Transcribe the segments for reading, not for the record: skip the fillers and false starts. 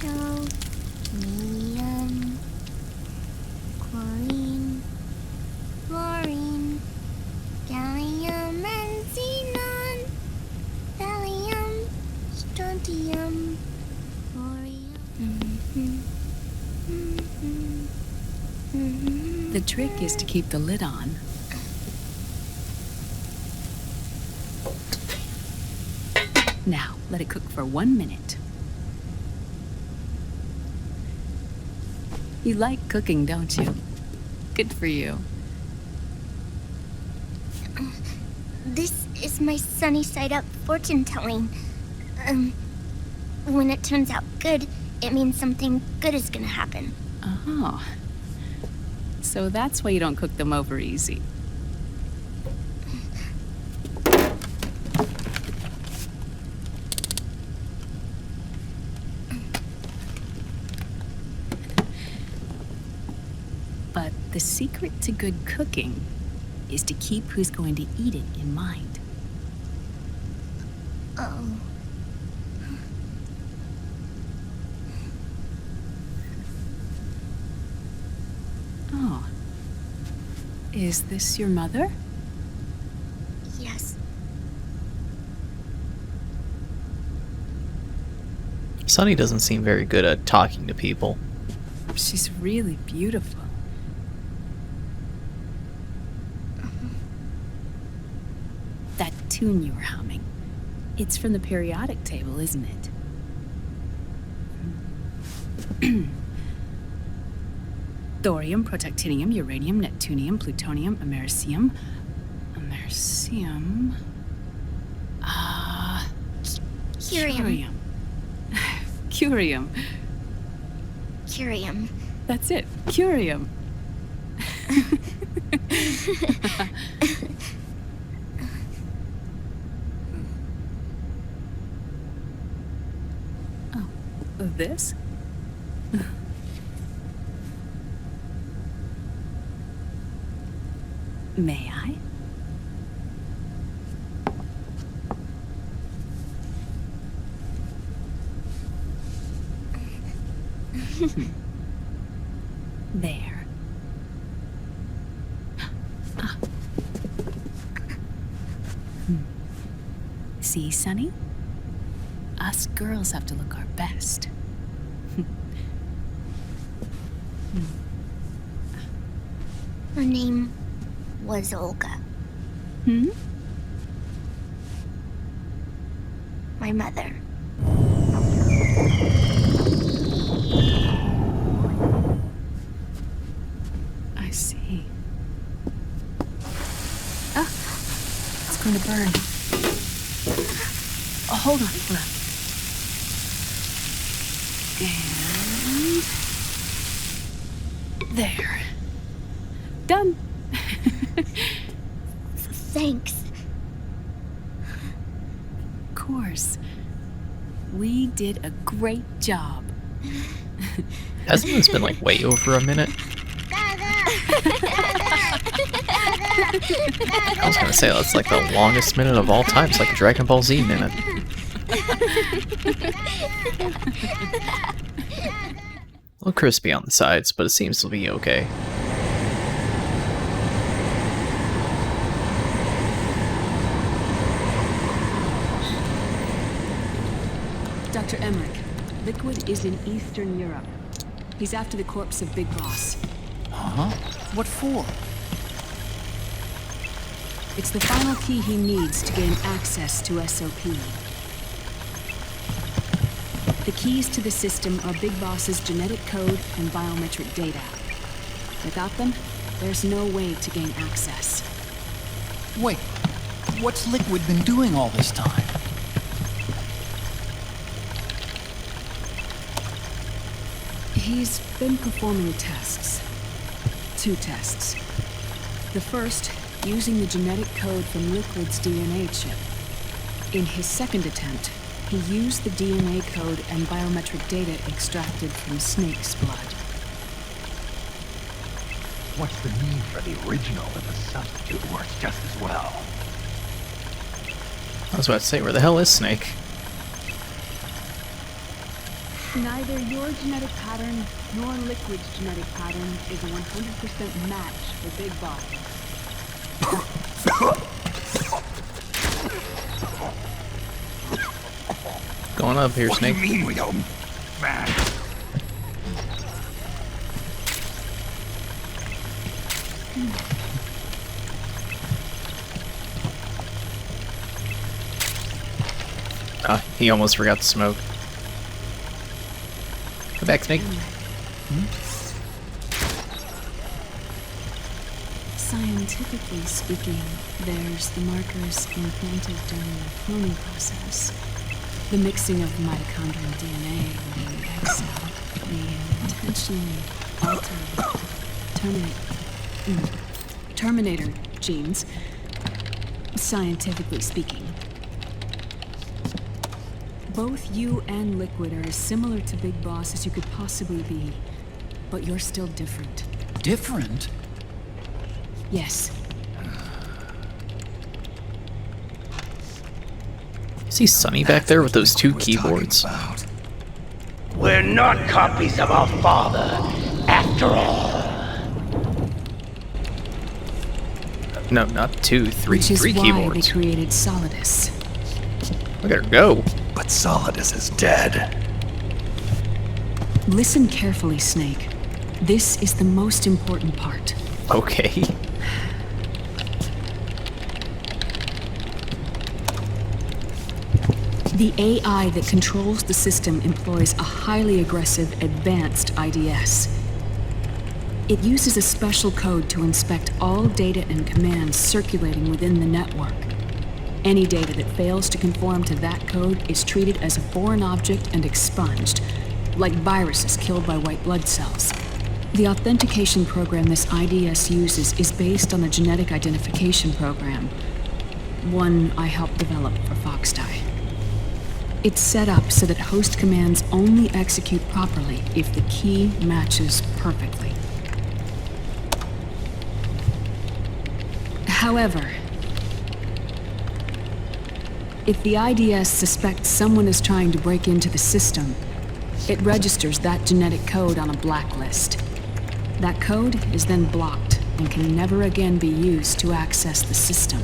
Calcium, chlorine, fluorine, gallium and xenon, thallium, strontium, thorium. The trick is to keep the lid on. Now, let it cook for 1 minute. You like cooking, don't you? Good for you. This is my sunny side up fortune telling. When it turns out good, it means something good is gonna happen. Oh. So that's why you don't cook them over easy. But the secret to good cooking is to keep who's going to eat it in mind. Oh. Oh. Is this your mother? Yes. Sunny doesn't seem very good at talking to people. She's really beautiful. That tune you were humming, it's from the periodic table, isn't it? Thorium, protactinium, uranium, neptunium, plutonium, americium. Americium. Curium. Curium. Curium. That's it. Curium. Oh, this? May I? There. See, Sunny? Us girls have to look our best. Her name was Olga. Hmm? My mother. I see. Ah! It's going to burn. Oh, hold on. And... there. Done. Thanks. Of course. We did a great job. Hasn't this been like way over a minute? I was gonna say that's like the longest minute of all time. It's like a Dragon Ball Z minute. A little crispy on the sides, but it seems to be okay. Dr. Emmerich, Liquid is in Eastern Europe. He's after the corpse of Big Boss. Huh? What for? It's the final key he needs to gain access to SOP. The keys to the system are Big Boss's genetic code and biometric data. Without them, there's no way to gain access. Wait, what's Liquid been doing all this time? He's been performing tests. 2 tests. The first, using the genetic code from Liquid's DNA chip. In his second attempt, he used the DNA code and biometric data extracted from Snake's blood. What's the need for the original if a substitute works just as well? I was about to say, where the hell is Snake? Neither your genetic pattern nor Liquid's genetic pattern is a 100% match for Big Boss. Going up here, What Snake. do you mean we don't match? Ah, he almost forgot to smoke. Go back, Snake. Scientifically speaking, there's the markers implanted during the cloning process. The mixing of mitochondrial DNA within the egg cell. The intentionally altered terminator genes, scientifically speaking. Both you and Liquid are as similar to Big Boss as you could possibly be, but you're still different. Different? Yes. See Sonny back there with those two What we're talking keyboards. about. We're not copies of our father, after all. No, not two, three, Which is three why keyboards. they created Solidus. Look at her go. But Solidus is dead. Listen carefully, Snake. This is the most important part. Okay. The AI that controls the system employs a highly aggressive, advanced IDS. It uses a special code to inspect all data and commands circulating within the network. Any data that fails to conform to that code is treated as a foreign object and expunged, like viruses killed by white blood cells. The authentication program this IDS uses is based on a genetic identification program, one I helped develop for Foxdie. It's set up so that host commands only execute properly if the key matches perfectly. However, if the IDS suspects someone is trying to break into the system, it registers that genetic code on a blacklist. That code is then blocked and can never again be used to access the system.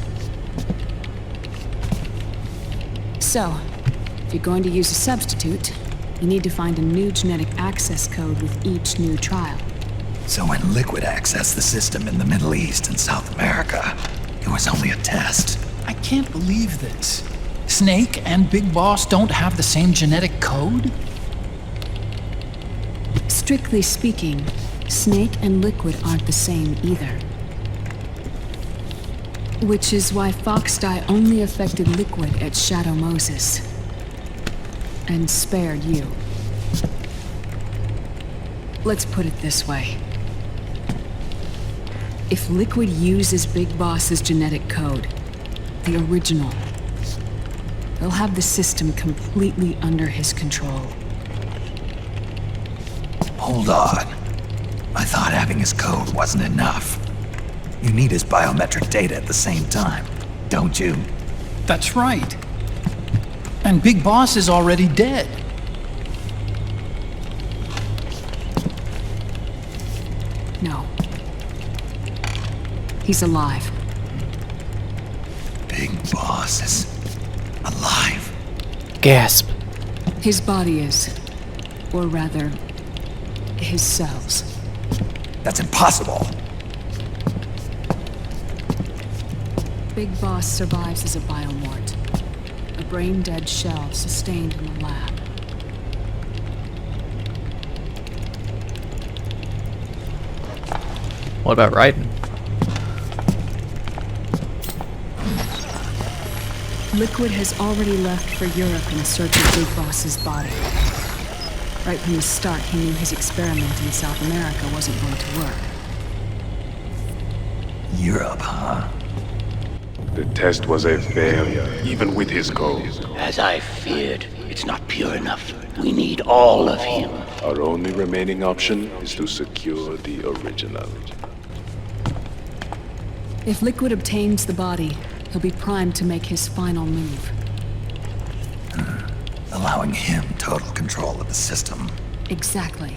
So, if you're going to use a substitute, you need to find a new genetic access code with each new trial. So when Liquid accessed the system in the Middle East and South America, it was only a test. I can't believe this. Snake and Big Boss don't have the same genetic code? Strictly speaking, Snake and Liquid aren't the same either. Which is why Foxdie only affected Liquid at Shadow Moses. And spared you. Let's put it this way. If Liquid uses Big Boss's genetic code, the original, he'll have the system completely under his control. Hold on. I thought having his code wasn't enough. You need his biometric data at the same time, don't you? That's right. And Big Boss is already dead. No. He's alive. Big Boss is alive. Gasp. His body is. Or rather, his cells. That's impossible. Big Boss survives as a biomort. A brain-dead shell sustained in the lab. What about Raiden? Liquid has already left for Europe in search of Big Boss's body. Right from the start, he knew his experiment in South America wasn't going to work. Europe, huh? The test was a failure, even with his code. As I feared, it's not pure enough. We need all of him. Our only remaining option is to secure the original. If Liquid obtains the body, he'll be primed to make his final move. Allowing allowing him total control of the system. Exactly.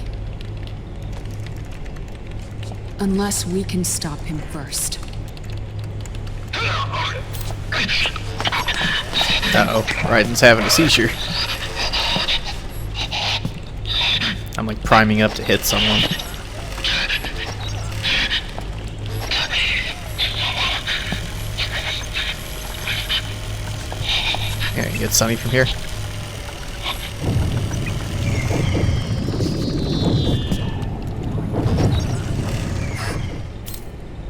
Unless we can stop him first. Uh-oh, Raiden's having a seizure. I'm like priming up to hit someone. Okay, get Sunny from here.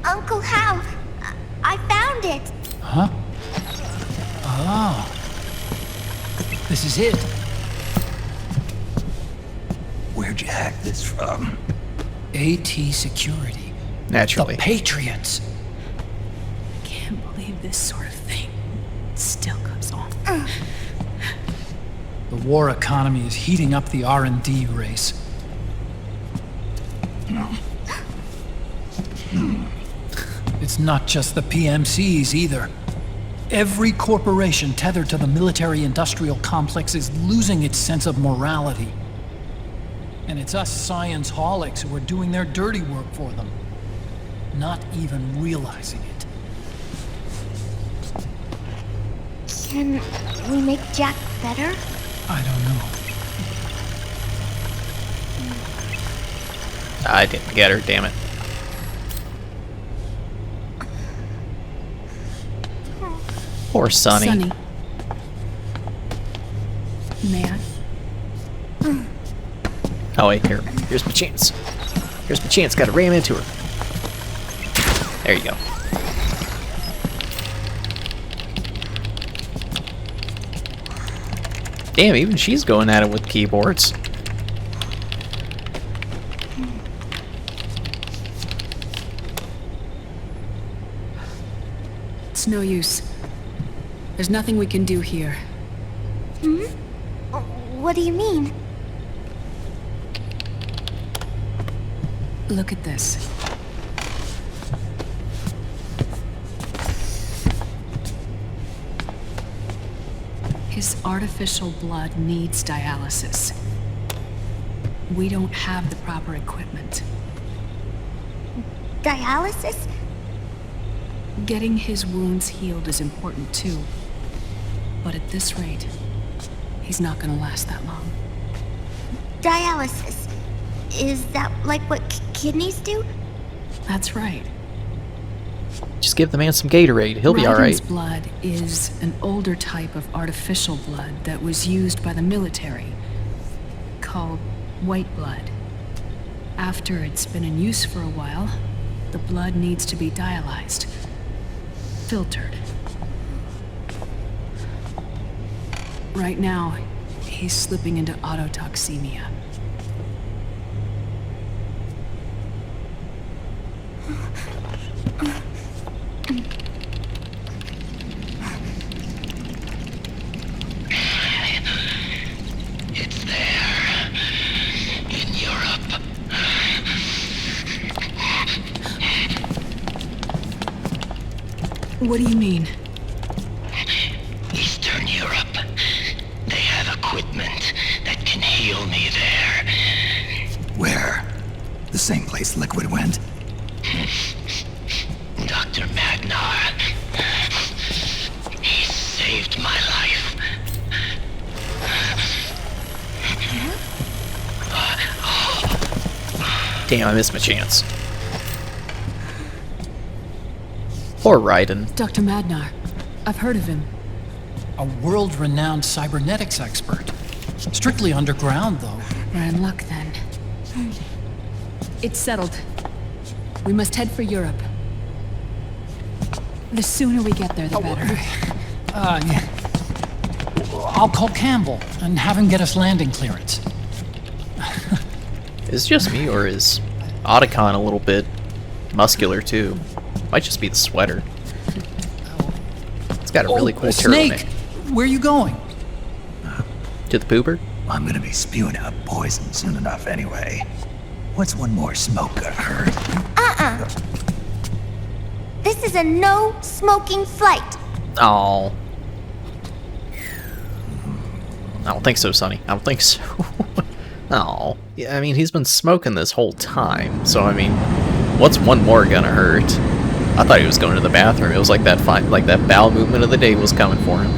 Uncle Hal, I found it. Huh? Ah. This is it. Where'd you hack this from? AT Security. Naturally. The Patriots. Can't believe this sort of thing still goes on. The war economy is heating up the R&D race. It's not just the PMCs either. Every corporation tethered to the military-industrial complex is losing its sense of morality. And it's us science-holics who are doing their dirty work for them, not even realizing it. Can we make Jack better? I don't know. I didn't get her, damn it. Poor Sunny. Sunny. May I? Oh wait, here's my chance. Here's my chance, gotta ram into her. There you go. Damn, even she's going at it with keyboards. It's no use. There's nothing we can do here. What do you mean? Look at this. His artificial blood needs dialysis. We don't have the proper equipment. Dialysis? Getting his wounds healed is important too. But at this rate, he's not gonna last that long. Dialysis. Is that like what kidneys do? That's right. Just give the man some Gatorade, he'll be alright. Raiden's blood is an older type of artificial blood that was used by the military, called white blood. After it's been in use for a while, the blood needs to be dialyzed, filtered. Right now, he's slipping into autotoxemia. It's there. In Europe. What do you mean? Eastern Europe. They have equipment that can heal me there. Where? The same place Liquid went? Dr. Magnar. He saved my life. Damn, I missed my chance. Poor Raiden. Dr. Madnar. I've heard of him. A world-renowned cybernetics expert. Strictly underground, though. We're in luck then. It's settled. We must head for Europe. The sooner we get there, the better. Yeah. I'll call Campbell and have him get us landing clearance. Is it just me, or is Otacon a little bit muscular too? Might just be the sweater. It's got a really cool Snake! turtleneck. Where are you going? To the pooper? I'm gonna be spewing out poison soon enough anyway. What's one more smoke gonna hurt? This is a no-smoking flight. Oh. I don't think so, Sonny. I don't think so. Oh, yeah, I mean, he's been smoking this whole time, so I mean, what's one more gonna hurt? I thought he was going to the bathroom. It was like that like that bowel movement of the day was coming for him.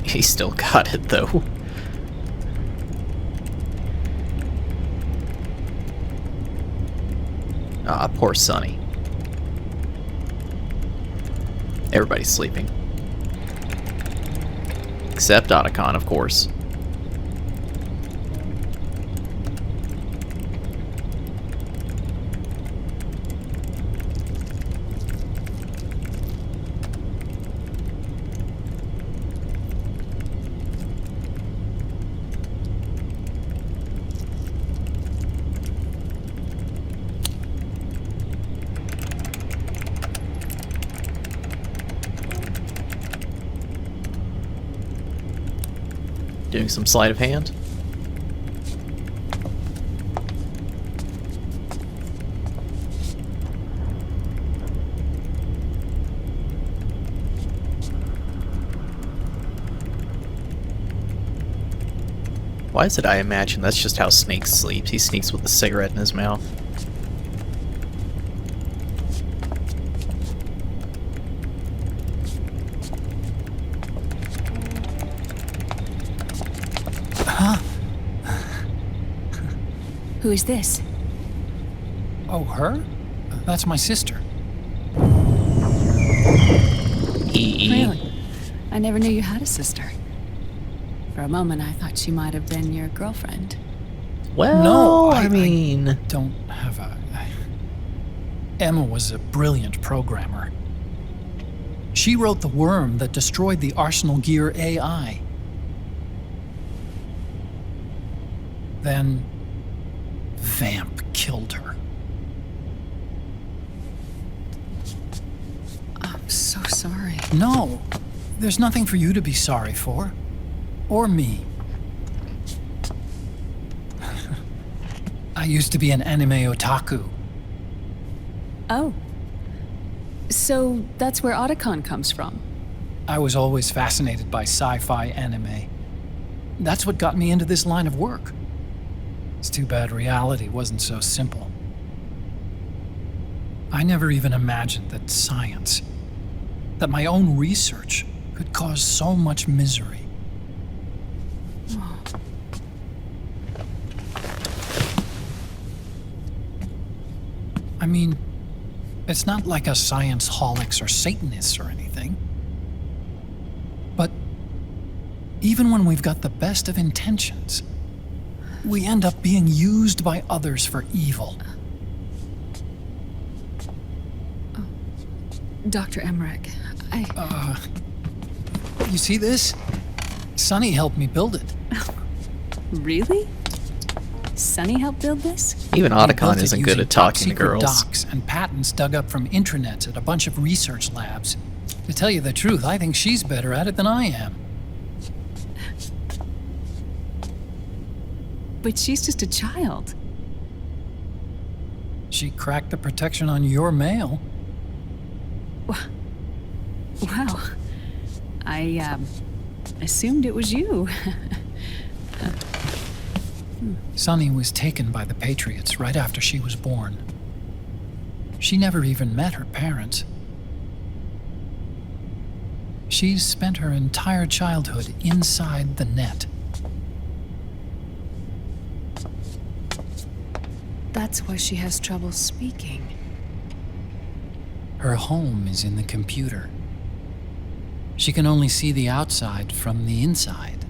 He still got it though. Ah, poor Sonny. Everybody's sleeping. Except Otacon, of course. Doing some sleight of hand. Why is it I imagine that's just how Snake sleeps? He sneaks with a cigarette in his mouth. Who is this? Oh, her? That's my sister. Really? I never knew you had a sister. For a moment, I thought she might have been your girlfriend. Well, No, I mean... don't have a... Emma was a brilliant programmer. She wrote the worm that destroyed the Arsenal Gear AI. Then... Vamp killed her. I'm so sorry. No, there's nothing for you to be sorry for. Or me. I used to be an anime otaku. Oh. So that's where Otacon comes from. I was always fascinated by sci-fi anime. That's what got me into this line of work. It's too bad reality wasn't so simple. I never even imagined that science, that my own research, could cause so much misery. I mean, it's not like us science holics or Satanists or anything. But even when we've got the best of intentions, we end up being used by others for evil. Dr. Emmerich, You see this? Sonny helped me build it. Really? Sonny helped build this? Even He built Otacon it isn't good using at talking to top-secret girls. docs and patents dug up from intranets at a bunch of research labs. To tell you the truth, I think she's better at it than I am. But she's just a child. She cracked the protection on your mail. Wow. I assumed it was you. Sonny was taken by the Patriots right after she was born. She never even met her parents. She's spent her entire childhood inside the net. That's why she has trouble speaking. Her home is in the computer. She can only see the outside from the inside.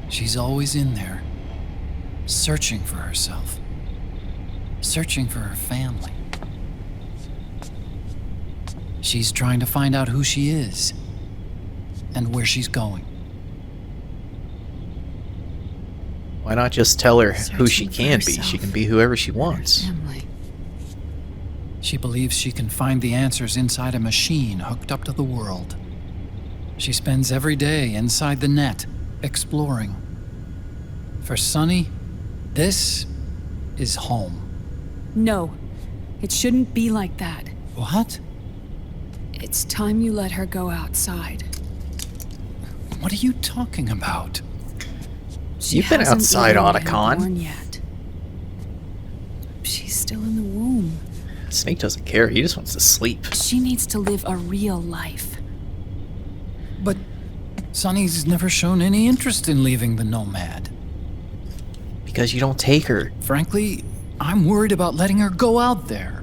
She's always in there, searching for herself, searching for her family. She's trying to find out who she is and where she's going. Why not just tell her who she Searching for can be? herself. She can be whoever she wants. Family. She believes she can find the answers inside a machine hooked up to the world. She spends every day inside the net, exploring. For Sonny, this is home. No, it shouldn't be like that. What? It's time you let her go outside. What are you talking about? She You've been hasn't outside, even been Otacon. born yet. She's still in the womb. Snake doesn't care. He just wants to sleep. She needs to live a real life. But Sunny's never shown any interest in leaving the Nomad. Because you don't take her. Frankly, I'm worried about letting her go out there.